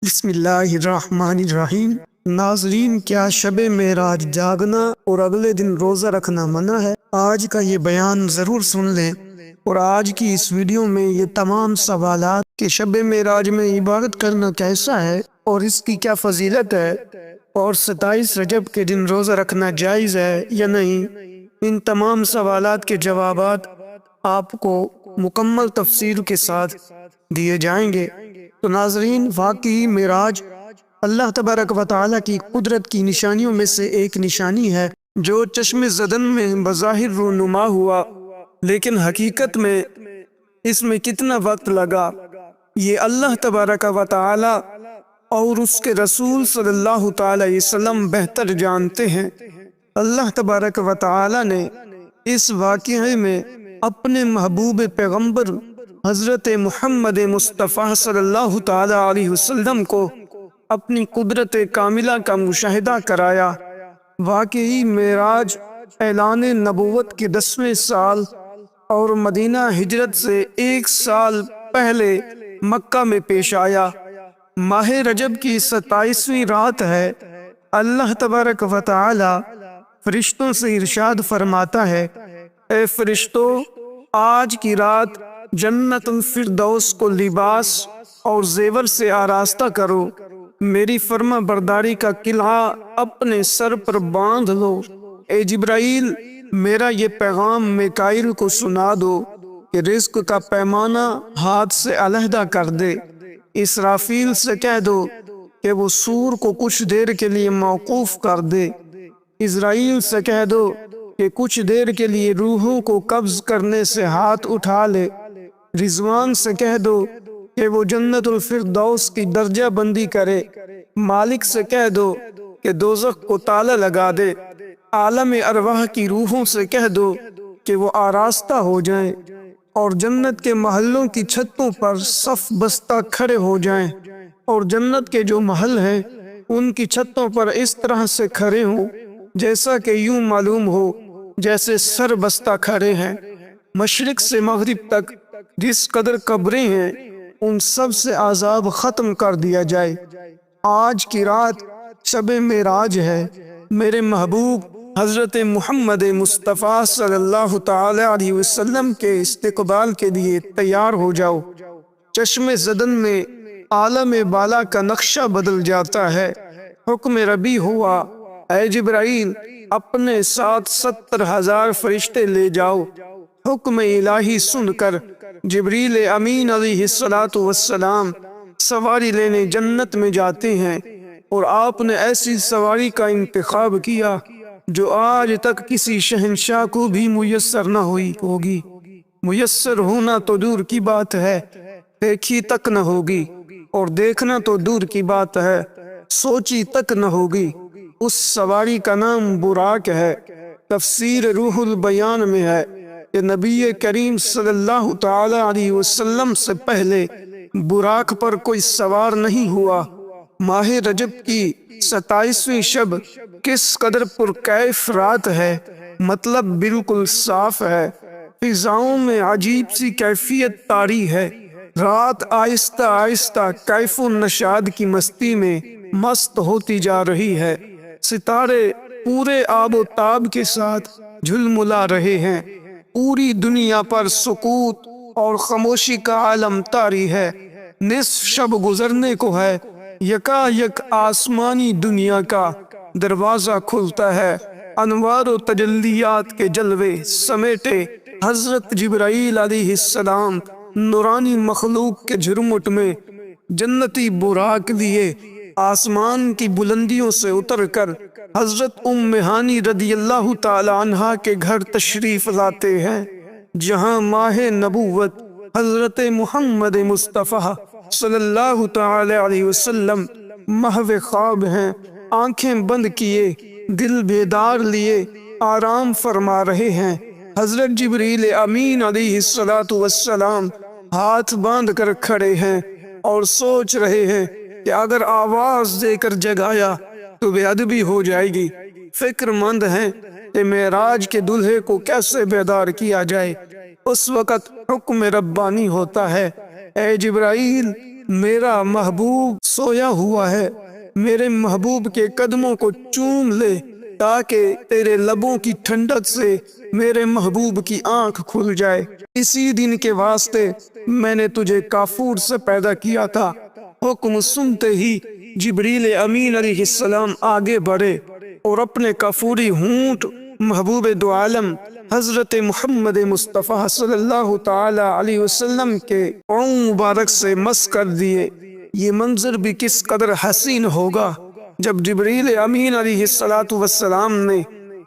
بسم اللہ الرحمن الرحیم۔ ناظرین، کیا شب معراج جاگنا اور اگلے دن روزہ رکھنا منع ہے؟ آج کا یہ بیان ضرور سن لیں، اور آج کی اس ویڈیو میں یہ تمام سوالات کہ شب معراج میں عبادت کرنا کیسا ہے اور اس کی کیا فضیلت ہے، اور 27 رجب کے دن روزہ رکھنا جائز ہے یا نہیں، ان تمام سوالات کے جوابات آپ کو مکمل تفصیل کے ساتھ دیے جائیں گے۔ تو ناظرین، واقعی معراج اللہ تبارک و تعالیٰ کی قدرت کی نشانیوں میں سے ایک نشانی ہے جو چشم زدن میں بظاہر رونما ہوا، لیکن حقیقت میں اس میں کتنا وقت لگا یہ اللہ تبارک و تعالیٰ اور اس کے رسول صلی اللہ تعالی علیہ وسلم بہتر جانتے ہیں۔ اللہ تبارک و تعالیٰ نے اس واقعے میں اپنے محبوب پیغمبر حضرت محمد مصطفیٰ صلی اللہ تعالی علیہ وسلم کو اپنی قدرت کاملہ کا مشاہدہ کرایا۔ واقعی معراج اعلان نبوت کے 10ویں سال اور مدینہ ہجرت سے 1 سال پہلے مکہ میں پیش آیا۔ ماہ رجب کی 27ویں رات ہے۔ اللہ تبارک و تعالی فرشتوں سے ارشاد فرماتا ہے، اے فرشتوں، آج کی رات جنت الفردوس کو لباس اور زیور سے آراستہ کرو، میری فرما برداری کا قلعہ اپنے سر پر باندھ لو۔ اے جبرائیل، میرا یہ پیغام میکائیل کو سنا دو کہ رزق کا پیمانہ ہاتھ سے علیحدہ کر دے۔ اسرافیل سے کہہ دو کہ وہ سور کو کچھ دیر کے لیے موقوف کر دے۔ اسرائیل سے کہہ دو کہ کچھ دیر کے لیے روحوں کو قبض کرنے سے ہاتھ اٹھا لے۔ رضوان سے کہہ دو کہ وہ جنت الفردوس کی درجہ بندی کرے۔ مالک سے کہہ دو کہ دوزخ کو تالا لگا دے۔ عالم ارواح کی روحوں سے کہہ دو کہ وہ آراستہ ہو جائیں اور جنت کے محلوں کی چھتوں پر صف بستہ کھڑے ہو جائیں، اور جنت کے جو محل ہیں ان کی چھتوں پر اس طرح سے کھڑے ہوں جیسا کہ یوں معلوم ہو جیسے سر بستہ کھڑے ہیں۔ مشرق سے مغرب تک جس قدر قبریں ہیں ان سب سے عذاب ختم کر دیا جائے۔ آج کی رات شب معراج ہے۔ میرے محبوب حضرت محمد مصطفیٰ صلی اللہ تعالی علیہ وسلم کے استقبال کے لیے تیار ہو جاؤ۔ چشم زدن میں عالم بالا کا نقشہ بدل جاتا ہے۔ حکم ربی ہوا، اے جبرائیل، اپنے ساتھ 70,000 فرشتے لے جاؤ۔ حکم الہی سن کر جبریل امین علیہ السلام سواری لینے جنت میں جاتے ہیں، اور آپ نے ایسی سواری کا انتخاب کیا جو آج تک کسی شہنشاہ کو بھی میسر نہ ہوئی ہوگی۔ میسر ہونا تو دور کی بات ہے، دیکھی تک نہ ہوگی، اور دیکھنا تو دور کی بات ہے، سوچی تک نہ ہوگی۔ اس سواری کا نام براق ہے۔ تفسیر روح البیان میں ہے کہ نبی کریم صلی اللہ تعالی علیہ وسلم سے پہلے براق پر کوئی سوار نہیں ہوا۔ ماہ رجب کی 27ویں شب کس قدر پرکیف رات ہے، مطلب بالکل صاف ہے۔ فضاؤں میں عجیب سی کیفیت طاری ہے۔ رات آہستہ آہستہ کیف و نشاد کی مستی میں مست ہوتی جا رہی ہے۔ ستارے پورے آب و تاب کے ساتھ جھلملا رہے ہیں۔ پوری دنیا پر سکوت اور خاموشی کا عالم طاری ہے۔ نصف شب گزرنے کو ہے۔ یکا یک آسمانی دنیا کا دروازہ کھلتا ہے۔ انوار و تجلیات کے جلوے سمیٹے حضرت جبرائیل علیہ السلام نورانی مخلوق کے جھرمٹ میں جنتی براق لیے آسمان کی بلندیوں سے اتر کر حضرت ام ہانی رضی اللہ تعالی عنہا کے گھر تشریف لاتے ہیں، جہاں ماہ نبوت حضرت محمد مصطفیٰ صلی اللہ تعالی علیہ وسلم محو خواب ہیں۔ آنکھیں بند کیے، دل بیدار لیے آرام فرما رہے ہیں۔ حضرت جبریل امین علیہ السلام ہاتھ باندھ کر کھڑے ہیں اور سوچ رہے ہیں کہ اگر آواز دے کر جگایا تو بے ادبی ہو جائے گی۔ فکر مند ہیں کہ معراج کے دلہے کو کیسے بیدار کیا جائے۔ اس وقت حکم ربانی ہوتا ہے، اے جبرائیل، میرا محبوب سویا ہوا ہے، میرے محبوب کے قدموں کو چوم لے تاکہ تیرے لبوں کی ٹھنڈک سے میرے محبوب کی آنکھ کھل جائے۔ اسی دن کے واسطے میں نے تجھے کافور سے پیدا کیا تھا۔ حکم سنتے ہی جبریل امین علیہ السلام آگے بڑھے اور اپنے کافوری ہونٹ محبوب دو عالم حضرت محمد مصطفیٰ صلی اللہ تعالی علیہ وسلم کے پاؤں مبارک سے مس کر دیے۔ یہ منظر بھی کس قدر حسین ہوگا جب جبریل امین علیہ السلام نے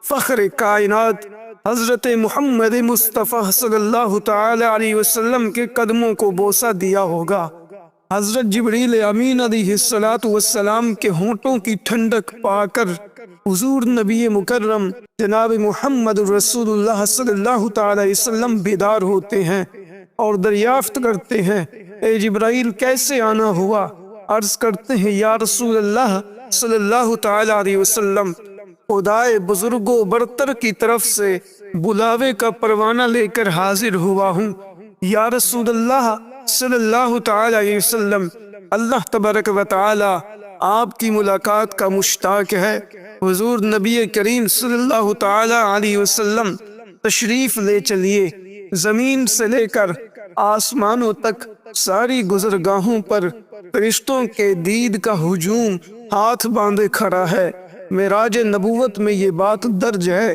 فخر کائنات حضرت محمد مصطفیٰ صلی اللہ تعالی علیہ وسلم کے قدموں کو بوسہ دیا ہوگا۔ حضرت جبریل امین علیہ السلام کے ہونٹوں کی ٹھنڈک پا کر حضور نبی مکرم جناب محمد رسول اللہ صلی اللہ تعالی علیہ وسلم بیدار ہوتے ہیں اور دریافت کرتے ہیں، اے جبرائیل کیسے آنا ہوا؟ عرض کرتے ہیں، یا رسول اللہ صلی اللہ تعالی علیہ وسلم، خدائے بزرگ و برتر کی طرف سے بلاوے کا پروانہ لے کر حاضر ہوا ہوں۔ یا رسول اللہ صلی اللہ تعالی علیہ وسلم، اللہ تبارک و تعالی آپ کی ملاقات کا مشتاق ہے۔ حضور نبی کریم صلی اللہ تعالی علیہ وسلم تشریف لے چلیے۔ زمین سے لے کر آسمانوں تک ساری گزرگاہوں پر فرشتوں کے دید کا ہجوم ہاتھ باندھے کھڑا ہے۔ معراج نبوت میں یہ بات درج ہے،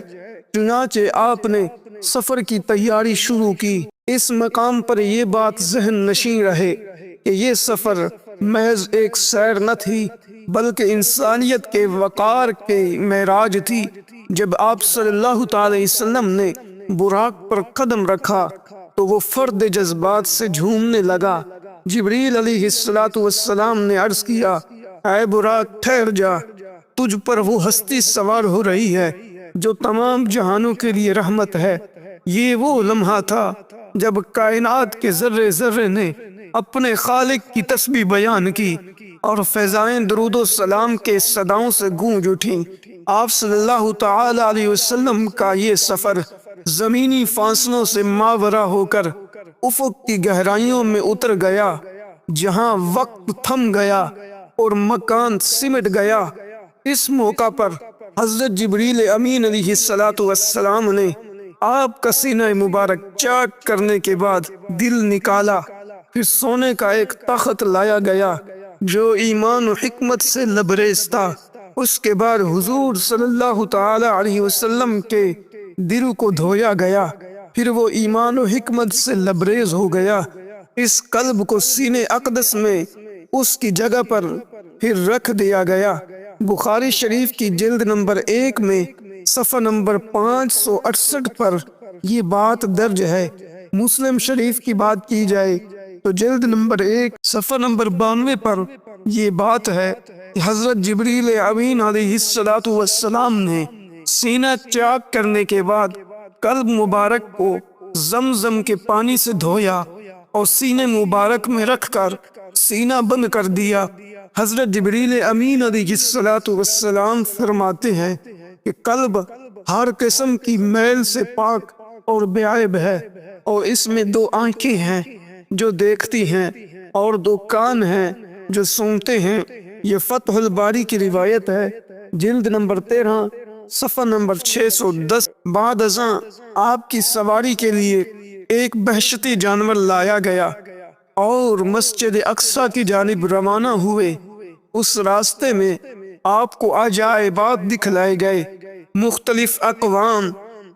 چنانچہ آپ نے سفر کی تیاری شروع کی۔ اس مقام پر یہ بات ذہن نشین رہے کہ یہ سفر محض ایک سیر نہ تھی بلکہ انسانیت کے وقار کے معراج تھی۔ جب آپ صلی اللہ تعالی علیہ وسلم نے براق پر قدم رکھا تو وہ فرد جذبات سے جھومنے لگا۔ جبریل علیہ السلام نے عرض کیا، اے براق ٹھہر جا، تجھ پر وہ ہستی سوار ہو رہی ہے جو تمام جہانوں کے لیے رحمت ہے۔ یہ وہ لمحہ تھا جب کائنات کے ذرے ذرے نے اپنے خالق کی تسبیح بیان کی اور فضائیں درود و سلام کے صداؤں سے گونج اٹھیں۔ آپ صلی اللہ تعالی علیہ وسلم کا یہ سفر زمینی فاصلوں سے ماورا ہو کر افق کی گہرائیوں میں اتر گیا، جہاں وقت تھم گیا اور مکان سمٹ گیا۔ اس موقع پر حضرت جبریل امین علیہ السلام نے آپ کا سینہ مبارک چاک کرنے کے بعد دل نکالا، پھر سونے کا ایک تخت لایا گیا جو ایمان و حکمت سے لبریز تھا۔ اس کے بعد حضور صلی اللہ تعالی علیہ وسلم کے دل کو دھویا گیا، پھر وہ ایمان و حکمت سے لبریز ہو گیا۔ اس قلب کو سینے اقدس میں اس کی جگہ پر پھر رکھ دیا گیا۔ بخاری شریف کی جلد نمبر 1 میں صفحہ نمبر 568 پر یہ بات درج ہے۔ مسلم شریف کی بات کی جائے تو جلد نمبر 1 صفحہ نمبر 92 پر یہ بات ہے کہ حضرت جبریل امین علیہ السلام نے سینہ چاک کرنے کے بعد قلب مبارک کو زمزم کے پانی سے دھویا اور سینے مبارک میں رکھ کر سینہ بند کر دیا۔ حضرت جبریل امین علیہ السلام فرماتے ہیں کہ قلب ہر قسم کی میل سے پاک اور بے عیب ہے، اور اس میں 2 آنکھیں ہیں جو دیکھتی ہیں اور 2 کان ہیں جو سنتے ہیں۔ یہ فتح الباری کی روایت ہے، جلد نمبر 13 صفحہ نمبر 610۔ بعد ازاں آپ کی سواری کے لیے ایک بہشتی جانور لایا گیا اور مسجد اقصی کی جانب روانہ ہوئے۔ اس راستے میں آپ کو عجائبات دکھلائے گئے۔ مختلف اقوام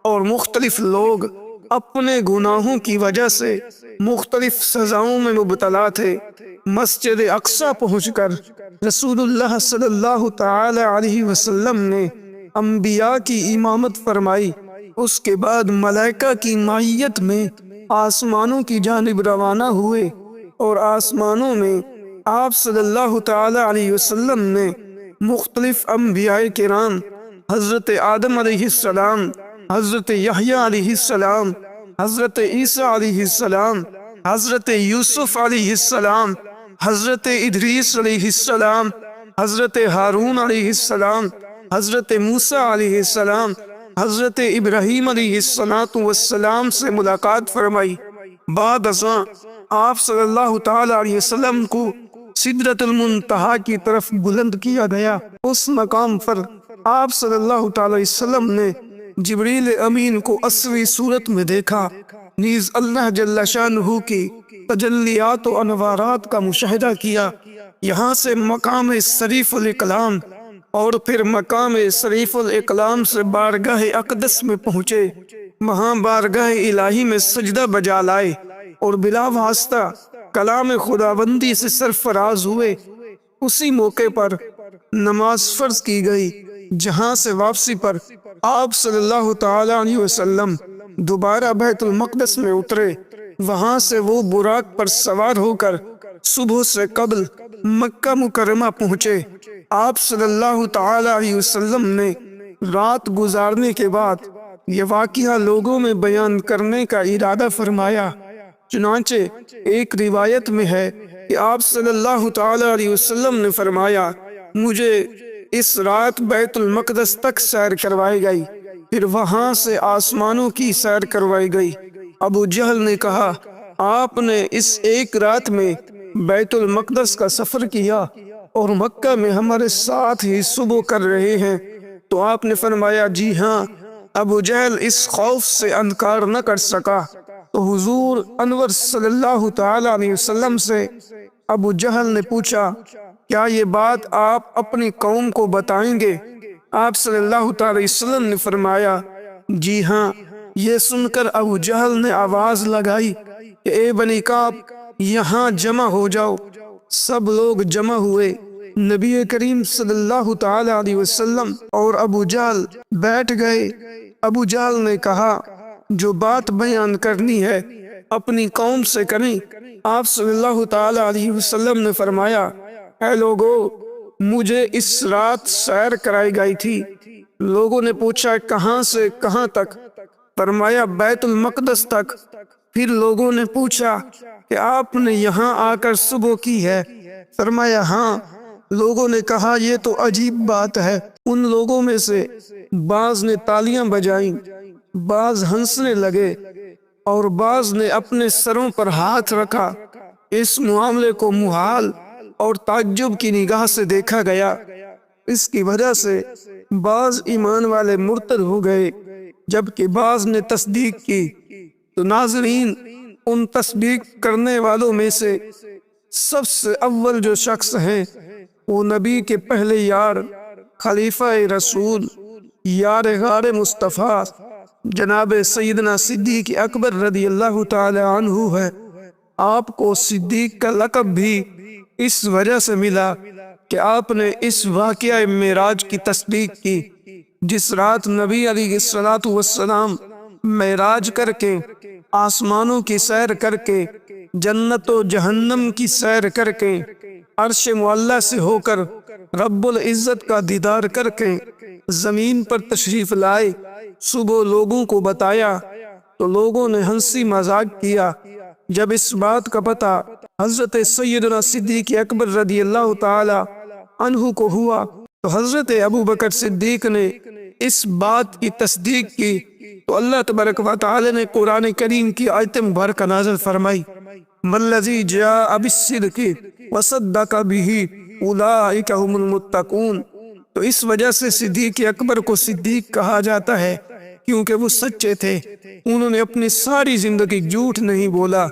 اور مختلف لوگ اپنے گناہوں کی وجہ سے مختلف سزاؤں میں مبتلا تھے۔ مسجد اقصی پہنچ کر رسول اللہ صلی اللہ تعالی علیہ وسلم نے انبیاء کی امامت فرمائی۔ اس کے بعد ملائکہ کی معیت میں آسمانوں کی جانب روانہ ہوئے، اور آسمانوں میں آپ صلی اللہ تعالی علیہ وسلم نے مختلف انبیاء کرام، حضرت آدم علیہ السلام، حضرت یحییٰ علیہ السلام، حضرت عیسیٰ علیہ السلام، حضرت یوسف علیہ السلام، حضرت ادریس علیہ السلام، حضرت ہارون علیہ السلام، حضرت موسیٰ علیہ السلام، حضرت ابراہیم علیہ السلام سے ملاقات فرمائی۔ بعد ازاں آپ صلی اللہ تعالی علیہ وسلم کو سدرۃ المنتہا کی طرف بلند کیا گیا۔ اس مقام پر آپ صلی اللہ تعالی علیہ وسلم نے جبریل امین کو اصلی صورت میں دیکھا، نیز اللہ جل شانہ کی تجلیات و انوارات کا مشاہدہ کیا۔ یہاں سے مقام شریف الاقلام اور پھر مقام شریف الاقلام سے بارگاہ اقدس میں پہنچے، وہاں بارگاہ الہی میں سجدہ بجا لائے اور بلا واسطہ کلام خداوندی سے سرفراز ہوئے۔ اسی موقع پر نماز فرض کی گئی، جہاں سے واپسی پر آپ صلی اللہ تعالی علیہ وسلم دوبارہ بیت المقدس میں اترے۔ وہاں سے وہ براق پر سوار ہو کر صبح سے قبل مکہ مکرمہ پہنچے۔ آپ صلی اللہ تعالی علیہ وسلم نے رات گزارنے کے بعد یہ واقعہ لوگوں میں بیان کرنے کا ارادہ فرمایا۔ چنانچہ ایک روایت میں ہے کہ آپ صلی اللہ تعالی علیہ وسلم نے فرمایا، مجھے اس رات بیت المقدس تک سیر کروائی گئی، پھر وہاں سے آسمانوں کی سیر کروائی گئی۔ ابو جہل نے کہا، آپ نے اس ایک رات میں بیت المقدس کا سفر کیا اور مکہ میں ہمارے ساتھ ہی صبح کر رہے ہیں؟ تو آپ نے فرمایا، جی ہاں۔ ابو جہل اس خوف سے انکار نہ کر سکا، تو حضور انور صلی اللہ تعالی علیہ وسلم سے ابو جہل نے پوچھا، کیا یہ بات آپ اپنی قوم کو بتائیں گے؟ آپ صلی اللہ تعالی علیہ وسلم نے فرمایا، جی ہاں۔ یہ سن کر ابو جہل نے آواز لگائی کہ اے بنی کعب، یہاں جمع ہو جاؤ۔ سب لوگ جمع ہوئے۔ نبی کریم صلی اللہ تعالی علیہ وسلم اور ابو جہل بیٹھ گئے۔ ابو جہل نے کہا، جو بات بیان کرنی ہے اپنی قوم سے کریں۔ آپ صلی اللہ تعالی علیہ وسلم نے فرمایا، اے لوگو، مجھے اس رات سیر کرائی گئی تھی۔ لوگوں نے پوچھا، کہاں سے کہاں تک؟ فرمایا، بیت المقدس تک۔ پھر لوگوں نے پوچھا کہ آپ نے یہاں آ کر صبح کی ہے؟ فرمایا، ہاں۔ لوگوں نے کہا، یہ تو عجیب بات ہے۔ ان لوگوں میں سے بعض نے تالیاں بجائیں، بعض ہنسنے لگے اور بعض نے اپنے سروں پر ہاتھ رکھا۔ اس معاملے کو محال اور تعجب کی نگاہ سے دیکھا گیا۔ اس کی وجہ سے بعض ایمان والے مرتد ہو گئے، جبکہ بعض نے تصدیق کی۔ تو ناظرین، ان تصدیق کرنے والوں میں سے سب سے اول جو شخص ہیں وہ نبی کے پہلے یار، خلیفہ رسول، یار غار مصطفیٰ جناب سیدنا صدیق اکبر رضی اللہ تعالی عنہ ہے۔ آپ کو صدیق کا لقب بھی اس وجہ سے ملا کہ آپ نے اس واقعہ معراج کی تصدیق کی، جس رات نبی علیہ الصلوۃ والسلام معراج کر کے، آسمانوں کی سیر کر کے، جنت و جہنم کی سیر کر کے، عرش معلیٰ سے ہو کر رب العزت کا دیدار کر کے زمین پر تشریف لائے۔ صبح لوگوں کو بتایا تو لوگوں نے ہنسی مذاق کیا۔ جب اس بات کا پتہ حضرت سیدنا صدیق اکبر رضی اللہ تعالی عنہ کو ہوا تو حضرت ابوبکر صدیق نے اس بات کی تصدیق کی، تو اللہ تبارک و تعالی نے قرآن کریم کی آیت مبارکہ نازل فرمائی، والذی جاء بالصدق وصدق به اولئک هم المتقون۔ تو اس وجہ سے صدیق اکبر کو صدیق کہا جاتا ہے، کیونکہ وہ سچے تھے، انہوں نے اپنی ساری زندگی جھوٹ نہیں بولا۔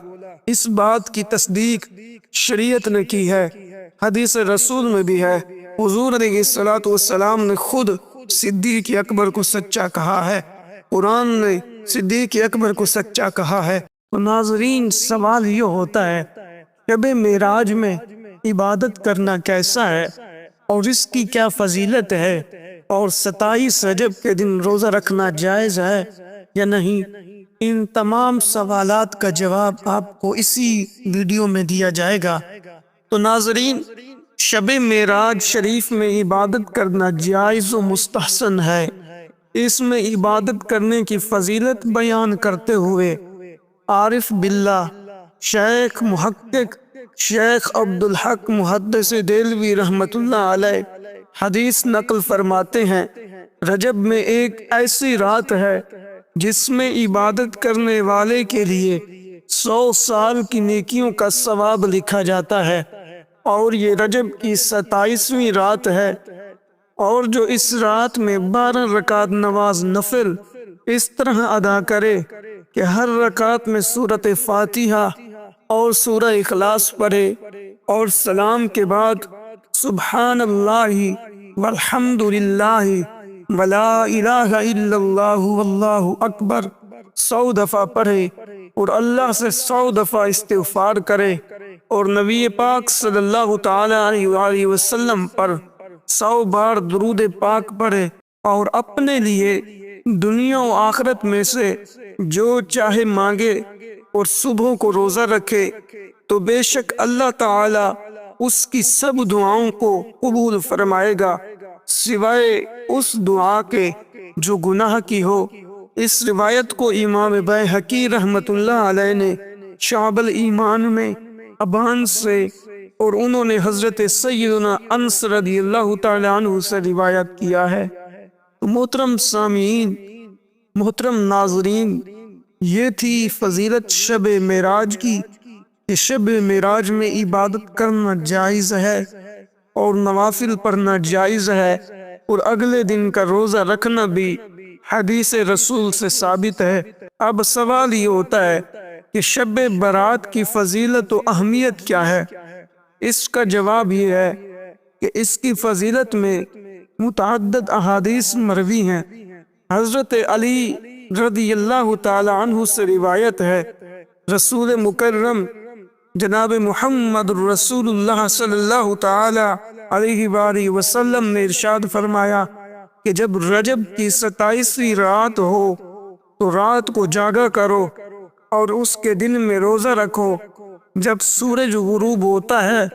اس بات کی تصدیق شریعت نے کی ہے، حدیث رسول میں بھی ہے۔ حضور علیہ الصلوۃ والسلام نے خود صدیق اکبر کو سچا کہا ہے، قرآن نے صدیق اکبر کو سچا کہا ہے۔ تو ناظرین، سوال یہ ہوتا ہے، شب معراج میں عبادت کرنا کیسا ہے اور اس کی کیا فضیلت ہے، اور 27 رجب کے دن روزہ رکھنا جائز ہے یا نہیں؟ ان تمام سوالات کا جواب آپ کو اسی ویڈیو میں دیا جائے گا۔ تو ناظرین، شب معراج شریف میں عبادت کرنا جائز و مستحسن ہے۔ اس میں عبادت کرنے کی فضیلت بیان کرتے ہوئے عارف باللہ شیخ محقق شیخ عبدالحق محدث دہلوی رحمۃ اللہ علیہ حدیث نقل فرماتے ہیں، رجب میں ایک ایسی رات ہے جس میں عبادت کرنے والے کے لیے 100 سال کی نیکیوں کا ثواب لکھا جاتا ہے۔ اور یہ رجب کی 27ویں رات ہے، اور جو اس رات میں 12 رکعت نماز نفل اس طرح ادا کرے کہ ہر رکعت میں سورۃ فاتحہ اور سورہ اخلاص پڑھے اور سلام کے بعد سبحان اللہ والحمد للہ ولا الہ الا اللہ واللہ اکبر 100 دفعہ پڑھے اور اللہ سے 100 دفعہ استغفار کرے اور نبی پاک صلی اللہ تعالی علیہ وآلہ وسلم پر 100 بار درود پاک پڑھے اور اپنے لیے دنیا و آخرت میں سے جو چاہے مانگے اور صبح کو روزہ رکھے تو بے شک اللہ تعالی اس کی سب دعاؤں کو قبول فرمائے گا سوائے اس دعا کے جو گناہ کی ہو۔ اس روایت کو امام بیہقی رحمۃ اللہ علیہ نے شعب الایمان میں ابان سے اور انہوں نے حضرت سیدنا انس رضی اللہ تعالی عنہ سے روایت کیا ہے۔ محترم سامعین، محترم ناظرین، یہ تھی فضیلت شب معراج کی کہ شب معراج میں عبادت کرنا جائز ہے اور نوافل پڑھنا جائز ہے اور اگلے دن کا روزہ رکھنا بھی حدیث رسول سے ثابت ہے۔ اب سوال یہ ہوتا ہے کہ شب برات کی فضیلت و اہمیت کیا ہے؟ اس کا جواب یہ ہے کہ اس کی فضیلت میں متعدد احادیث مروی ہیں۔ حضرت علی رضی اللہ تعالی عنہ سے روایت ہے، رسول مکرم جناب محمد رسول اللہ صلی اللہ تعالی علیہ وآلہ وسلم نے ارشاد فرمایا کہ جب رجب کی 27ویں رات ہو تو رات کو جاگا کرو اور اس کے دن میں روزہ رکھو۔ جب سورج غروب ہوتا ہے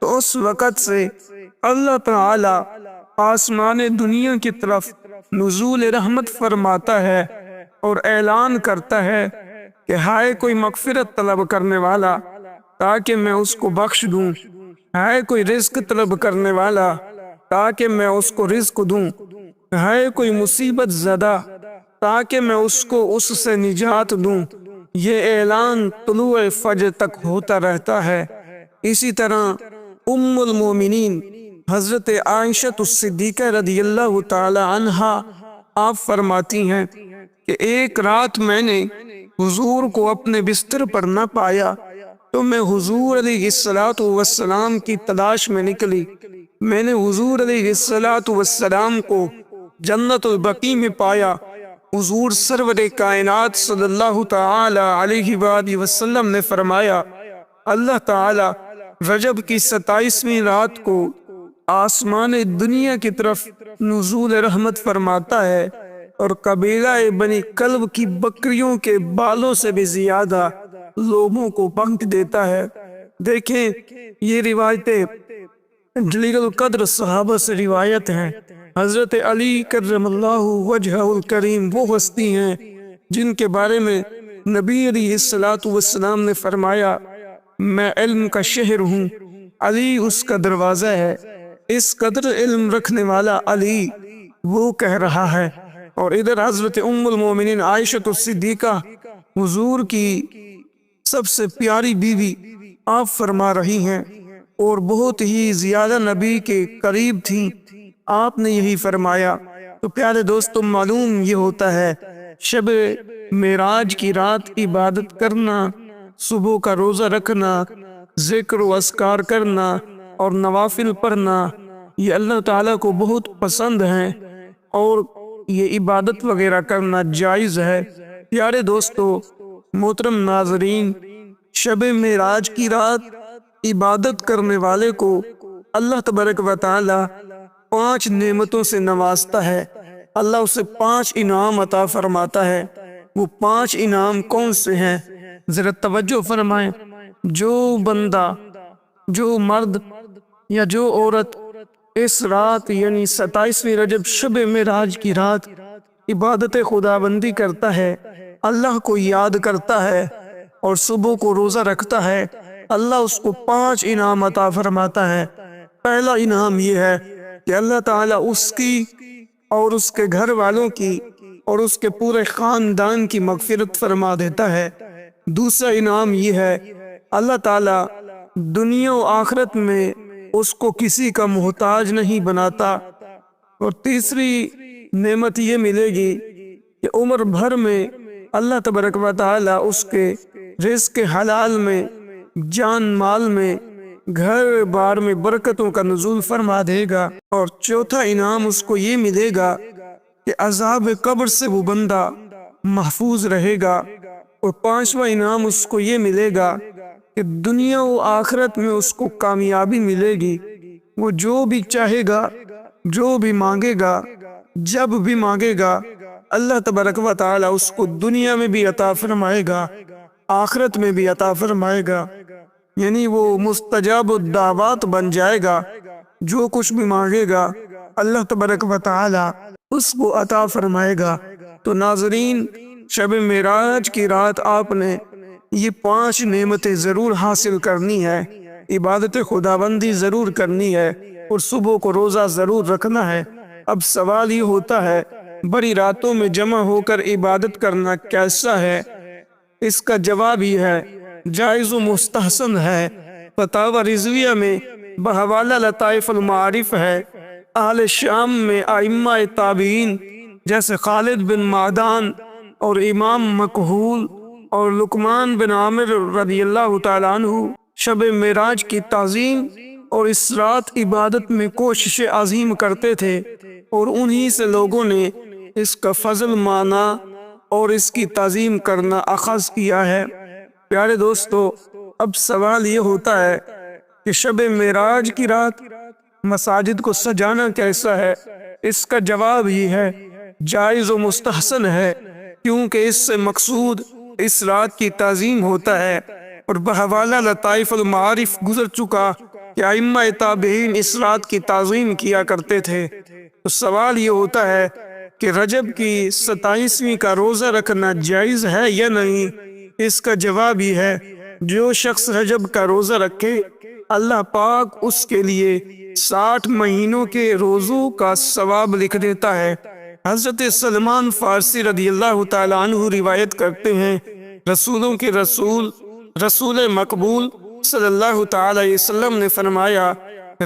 تو اس وقت سے اللہ تعالی آسمان دنیا کی طرف نزول رحمت فرماتا ہے اور اعلان کرتا ہے کہ ہائے کوئی مغفرت طلب کرنے والا تاکہ میں اس کو بخش دوں، ہائے کوئی رزق طلب کرنے والا تاکہ میں اس کو رزق دوں، ہائے کوئی مصیبت زدہ تاکہ میں اس کو اس سے نجات دوں۔ یہ اعلان طلوع فجر تک ہوتا رہتا ہے۔ اسی طرح ام المومنین حضرت عائشہ الصدیقہ رضی اللہ تعالی عنہا آپ فرماتی ہیں کہ ایک رات میں نے حضور کو اپنے بستر پر نہ پایا تو میں حضور علیہ السلام کی تلاش میں نکلی۔ میں نے حضور علیہ السلام کو جنت البقیع میں پایا۔ حضور سرور کائنات صلی اللہ تعالی علیہ وآلہ وسلم نے فرمایا، اللہ تعالی رجب کی 27ویں رات کو آسمان دنیا کی طرف نزول رحمت فرماتا ہے اور قبیلہ بنی کلب کی بکریوں کے بالوں سے بھی زیادہ لوگوں کو بخش دیتا ہے۔ دیکھیں یہ روایتیں جلیل القدر صحابہ سے روایت ہیں۔ حضرت علی کرم اللہ وجہہ الکریم وہ ہستی ہیں جن کے بارے میں نبی علیہ السلام نے فرمایا، میں علم کا شہر ہوں، علی اس کا دروازہ ہے۔ اس قدر علم رکھنے والا علی وہ کہہ رہا ہے، اور ادھر حضرت ام المومنین عائشہ الصدیقہ حضور کی سب سے پیاری بیوی آپ فرما رہی ہیں اور بہت ہی زیادہ نبی کے قریب تھیں۔ آپ نے یہی فرمایا۔ تو پیارے دوستو، معلوم یہ ہوتا ہے شب معراج کی رات عبادت کرنا، صبح کا روزہ رکھنا، ذکر و اذکار کرنا اور نوافل پڑھنا یہ اللہ تعالیٰ کو بہت پسند ہیں اور یہ عبادت وغیرہ کرنا جائز ہے۔ پیارے دوستو، محترم ناظرین، شب معراج کی رات عبادت کرنے والے کو اللہ تبارک و تعالی 5 نعمتوں سے نوازتا ہے۔ اللہ اسے 5 انعام عطا فرماتا ہے۔ وہ 5 انعام کون سے ہیں؟ ذرا توجہ فرمائیں۔ جو بندہ، جو مرد یا جو عورت اس رات یعنی 27ویں رجب شب معراج کی رات عبادت خداوندی کرتا ہے، اللہ کو یاد کرتا ہے اور صبح کو روزہ رکھتا ہے، اللہ اس کو 5 انعام عطا فرماتا ہے۔ پہلا انعام یہ ہے کہ اللہ تعالیٰ اس کی اور اس کے گھر والوں کی اور اس کے پورے خاندان کی مغفرت فرما دیتا ہے۔ دوسرا انعام یہ ہے اللہ تعالیٰ دنیا و آخرت میں اس کو کسی کا محتاج نہیں بناتا، اور تیسری نعمت یہ ملے گی کہ عمر بھر میں اللہ تبارک و تعالیٰ اس کے رزق حلال میں، جان مال میں، گھر بار میں برکتوں کا نزول فرما دے گا۔ اور چوتھا انعام اس کو یہ ملے گا کہ عذاب قبر سے وہ بندہ محفوظ رہے گا۔ اور پانچواں انعام اس کو یہ ملے گا کہ دنیا و آخرت میں اس کو کامیابی ملے گی۔ وہ جو بھی چاہے گا، جو بھی مانگے گا، جب بھی مانگے گا، اللہ تبارک و تعالیٰ اس کو دنیا میں بھی عطا فرمائے گا، آخرت میں بھی عطا فرمائے گا۔ یعنی وہ مستجاب الدعوات بن جائے گا، جو کچھ بھی مانگے گا اللہ تبارک و تعالیٰ اس کو عطا فرمائے گا۔ تو ناظرین، شب معراج کی رات آپ نے یہ 5 نعمتیں ضرور حاصل کرنی ہے، عبادت خداوندی ضرور کرنی ہے، اور صبح کو روزہ ضرور رکھنا ہے۔ اب سوال یہ ہوتا ہے، بڑی راتوں میں جمع ہو کر عبادت کرنا کیسا ہے؟ اس کا جواب یہ ہے، جائز و مستحسن ہے۔ فتاوی رضویہ میں بحوالہ لطائف المعارف ہے۔ اہل شام میں ائمہ تابعین جیسے خالد بن معدان اور امام مکحول اور لقمان بن عامر رضی اللہ تعالیٰ عنہ شب معراج کی تعظیم اور اس رات عبادت میں کوشش عظیم کرتے تھے، اور انہی سے لوگوں نے اس کا فضل مانا اور اس کی تعظیم کرنا اخذ کیا ہے۔ پیارے دوستو، اب سوال یہ ہوتا ہے کہ شب معراج کی رات مساجد کو سجانا کیسا ہے؟ اس کا جواب یہ ہے، جائز و مستحسن ہے، کیونکہ اس سے مقصود اس رات کی تعظیم ہوتا ہے۔ اور بحوالہ لطائف المعارف گزر چکا کہ ائمہ تابعین اس رات کی تعظیم کیا کرتے تھے۔ تو سوال یہ ہوتا ہے کہ رجب کی 27ویں کا روزہ رکھنا جائز ہے یا نہیں؟ اس کا جواب یہ ہے، جو شخص رجب کا روزہ رکھے اللہ پاک اس کے لیے 60 مہینوں کے روزوں کا ثواب لکھ دیتا ہے۔ حضرت سلمان فارسی رضی اللہ تعالیٰ عنہ روایت کرتے ہیں، رسولوں کے رسول رسول مقبول صلی اللہ تعالیٰ علیہ وسلم نے فرمایا،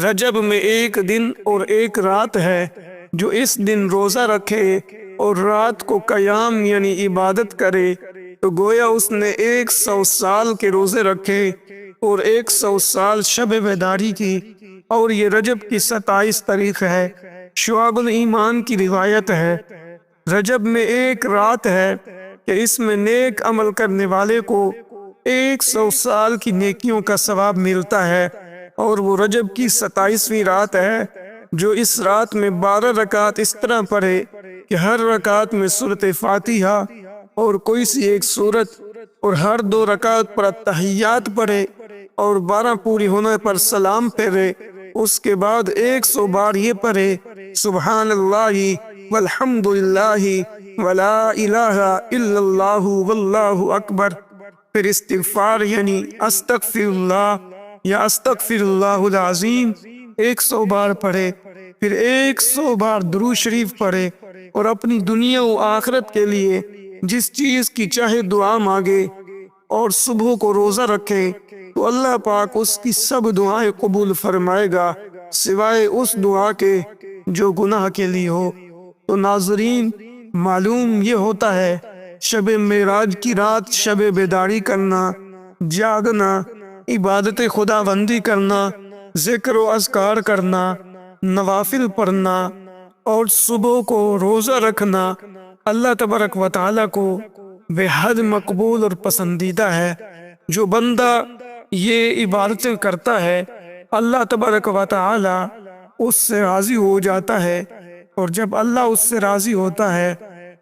رجب میں 1 دن اور 1 رات ہے، جو اس دن روزہ رکھے اور رات کو قیام یعنی عبادت کرے تو گویا اس نے 100 سال کے روزے رکھے اور 100 سال شب بیداری کی۔ اور یہ رجب کی 27 تاریخ ہے۔ شعب الایمان کی روایت ہے، رجب میں 1 رات ہے کہ اس میں نیک عمل کرنے والے کو 100 سال کی نیکیوں کا ثواب ملتا ہے، اور وہ رجب کی 27ویں رات ہے، جو اس رات میں 12 رکعت اس طرح پڑھے کہ ہر رکعت میں سورۃ فاتحہ اور کوئی سی ایک سورت، اور ہر 2 رکعت پر تحیات پڑھے اور 12 پوری ہونے پر سلام پھیرے۔ اس کے بعد 100 بار یہ پڑھے، سبحان اللہ والحمد للہ ولا الہ الا اللہ واللہ اکبر۔ پھر استغفار یعنی استغفر اللہ یا استغفر اللہ العظیم 100 بار پڑھے، پھر 100 بار درود شریف پڑھے، اور اپنی دنیا و آخرت کے لیے جس چیز کی چاہے دعا مانگے، اور صبح کو روزہ رکھے تو اللہ پاک اس کی سب دعائیں قبول فرمائے گا، سوائے اس دعا کے جو گناہ کے لیے ہو۔ تو ناظرین، معلوم یہ ہوتا ہے، شب معراج کی رات شب بیداری کرنا، جاگنا، عبادت خداوندی کرنا، ذکر و اذکار کرنا، نوافل پڑھنا اور صبح کو روزہ رکھنا اللہ تبارک و تعالیٰ کو بے حد مقبول اور پسندیدہ ہے۔ جو بندہ یہ عبادتیں کرتا ہے اللہ تبارک و تعالیٰ اس سے راضی ہو جاتا ہے، اور جب اللہ اس سے راضی ہوتا ہے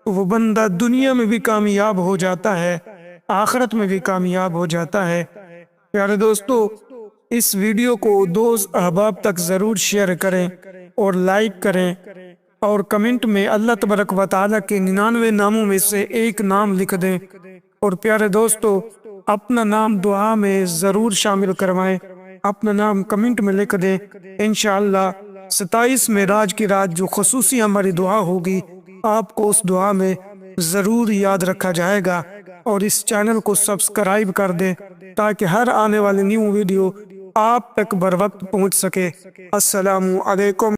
تو وہ بندہ دنیا میں بھی کامیاب ہو جاتا ہے، آخرت میں بھی کامیاب ہو جاتا ہے۔ پیارے دوستو، اس ویڈیو کو دوست احباب تک ضرور شیئر کریں اور لائک کریں، اور کمنٹ میں اللہ تبارک و تعالیٰ کے 99 ناموں میں سے ایک نام لکھ دیں۔ اور پیارے دوستو، اپنا نام دعا میں ضرور شامل کروائیں، اپنا نام کمنٹ میں لکھ دیں۔ انشاءاللہ 27 معراج کی رات جو خصوصی ہماری دعا ہوگی، آپ کو اس دعا میں ضرور یاد رکھا جائے گا، اور اس چینل کو سبسکرائب کر دیں تاکہ ہر آنے والی نیو ویڈیو آپ تک بر وقت پہنچ سکے۔ السلام علیکم۔